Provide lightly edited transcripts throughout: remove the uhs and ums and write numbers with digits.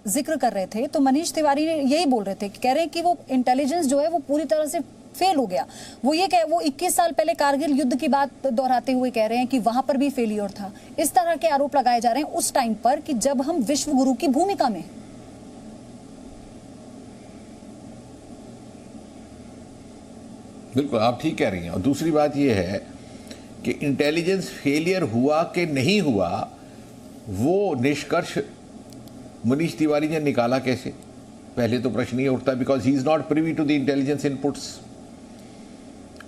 जिक्र कर रहे थे तो मनीष तिवारी ने यही बोल रहे थे, कह रहे हैं कि वो इंटेलिजेंस जो है वो पूरी तरह से फेल हो गया। वो 21 साल पहले कारगिल युद्ध की बात दोहराते हुए कह रहे हैं कि वहां पर भी फेलियर था। इस तरह के आरोप लगाए जा रहे हैं उस टाइम पर कि जब हम विश्व गुरु की भूमिका में। बिल्कुल आप ठीक कह रही हैं। और दूसरी बात यह है कि इंटेलिजेंस फेलियर हुआ कि नहीं हुआ, वो निष्कर्ष मनीष तिवारी ने निकाला कैसे? पहले तो प्रश्न ये उठता, because he is not privy to the intelligence inputs.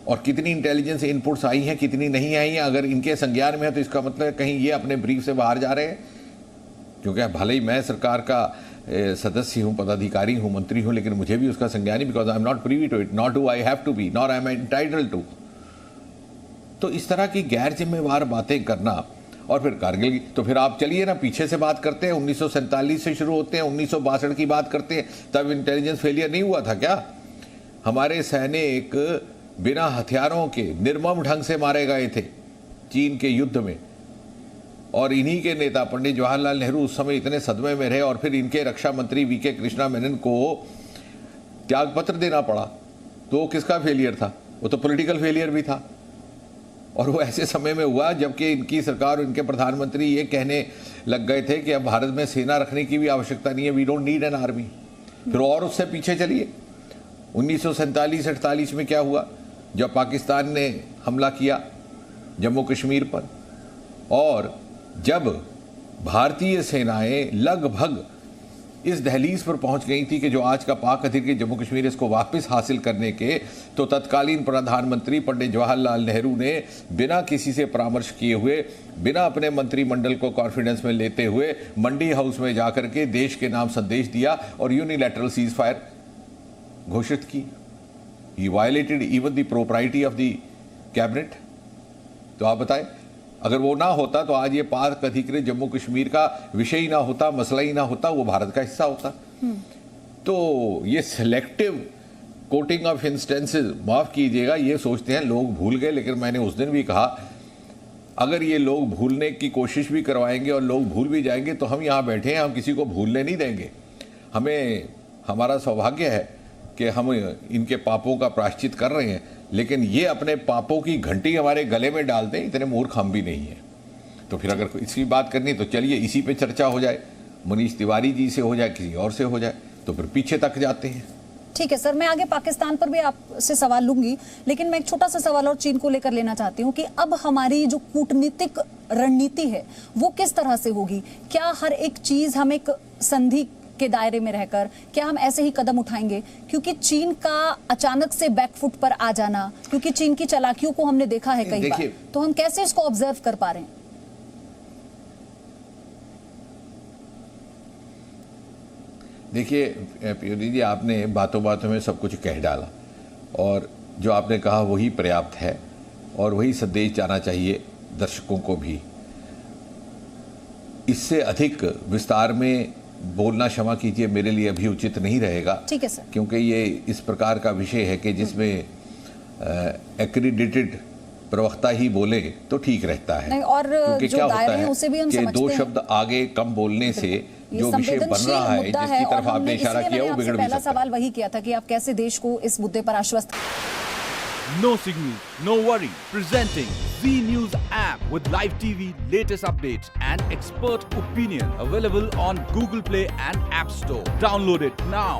और कितनी इंटेलिजेंस इनपुट्स आई हैं, कितनी नहीं आई हैं, अगर इनके संज्ञान में है तो इसका मतलब कहीं ये अपने ब्रीफ से बाहर जा रहे हैं। क्योंकि भले ही मैं सरकार का सदस्य हूं, पदाधिकारी हूं, मंत्री हूं, लेकिन मुझे भी उसका संज्ञान नहीं, because I am not privy to it, not do I have to be, nor I am entitled to. तो इस तरह की गैर जिम्मेवार बातें करना, और फिर कारगिल की, तो फिर आप चलिए ना पीछे से बात करते हैं, 1947 से शुरू होते हैं, 1962 की बात करते हैं, तब इंटेलिजेंस फेलियर नहीं हुआ था क्या? हमारे सैनिक बिना हथियारों के निर्मम ढंग से मारे गए थे चीन के युद्ध में, और इन्हीं के नेता पंडित जवाहरलाल नेहरू उस समय इतने सदमे में रहे, और फिर इनके रक्षा मंत्री वीके कृष्णा मेनन को त्यागपत्र देना पड़ा। तो वो किसका फेलियर था? वो तो पॉलिटिकल फेलियर भी था। और वो ऐसे समय में हुआ जबकि इनकी सरकार और इनके प्रधानमंत्री ये कहने लग गए थे कि अब भारत में सेना रखने की भी आवश्यकता नहीं है, we don't need an army. फिर और उससे पीछे चलिए, 1947-48 में क्या हुआ जब पाकिस्तान ने हमला किया जम्मू कश्मीर पर, और जब भारतीय सेनाएं लगभग इस दहलीज पर पहुंच गई थी कि जो आज का पाक अधिकृत जम्मू कश्मीर, इसको वापस हासिल करने के, तो तत्कालीन प्रधानमंत्री पंडित जवाहरलाल नेहरू ने बिना किसी से परामर्श किए हुए, बिना अपने मंत्रिमंडल को कॉन्फिडेंस में लेते हुए मंडी हाउस में जाकर के देश के नाम संदेश दिया और यूनिलैटरल सीज फायर घोषित की। He violated even the propriety of the cabinet. तो आप बताएं, अगर वो ना होता तो आज ये पाक अधिकृत जम्मू कश्मीर का विषय ही ना होता, मसला ही ना होता, वो भारत का हिस्सा होता। तो ये सिलेक्टिव कोटिंग ऑफ इंस्टेंसेस, माफ कीजिएगा, ये सोचते हैं लोग भूल गए, लेकिन मैंने उस दिन भी कहा अगर ये लोग भूलने की कोशिश भी करवाएंगे और लोग भूल भी जाएंगे तो हम यहाँ बैठे हैं, हम किसी को भूलने नहीं देंगे। हमें, हमारा सौभाग्य है कि हम इनके पापों का प्रायश्चित कर रहे हैं, लेकिन ये अपने पापों की घंटी हमारे गले में डाल दें, इतने मूर्ख हम भी नहीं हैं। तो फिर अगर इसकी बात करनी तो चलिए इसी पे चर्चा हो जाए, मनीष तिवारी जी से हो जाए, किसी और से हो जाए, तो फिर पीछे तक जाते हैं। ठीक है सर, मैं आगे पाकिस्तान पर भी आपसे सवाल लूंगी, लेकिन मैं एक छोटा सा सवाल और चीन को लेकर लेना चाहती हूं कि अब हमारी जो कूटनीतिक रणनीति है वो किस तरह से होगी? क्या हर एक चीज हम एक संधि के दायरे में रहकर, क्या हम ऐसे ही कदम उठाएंगे? क्योंकि चीन का अचानक से बैकफुट पर आ जाना, क्योंकि चीन की चालाकियों को हमने देखा है कई बार, तो हम कैसे इसको ऑब्जर्व कर पा रहे हैं? देखिए पियोली जी, आपने बातों बातों में सब कुछ कह डाला, और जो आपने कहा वही पर्याप्त है, और वही संदेश जाना चाहिए दर्शकों को भी। इससे अधिक विस्तार में बोलना, क्षमा कीजिए, मेरे लिए अभी उचित नहीं रहेगा। ठीक है सर। क्योंकि ये इस प्रकार का विषय है कि जिसमें एक्रीडिटेड प्रवक्ता ही बोले तो ठीक रहता है। नहीं, और क्योंकि जो क्या होता दायरे हैं है उसे भी हम कि समझते दो हैं। शब्द आगे कम बोलने से जो विषय बन रहा है, जिसकी तरफ आपने इशारा किया, वो बिगड़ भी पहला सकता है। सवाल वही किया था कि आप कैसे देश को इस मुद्दे पर आश्वस्त। No signal, no worry. Presenting Z News app with live TV, latest updates and expert opinion. Available on Google Play and App Store. Download it now.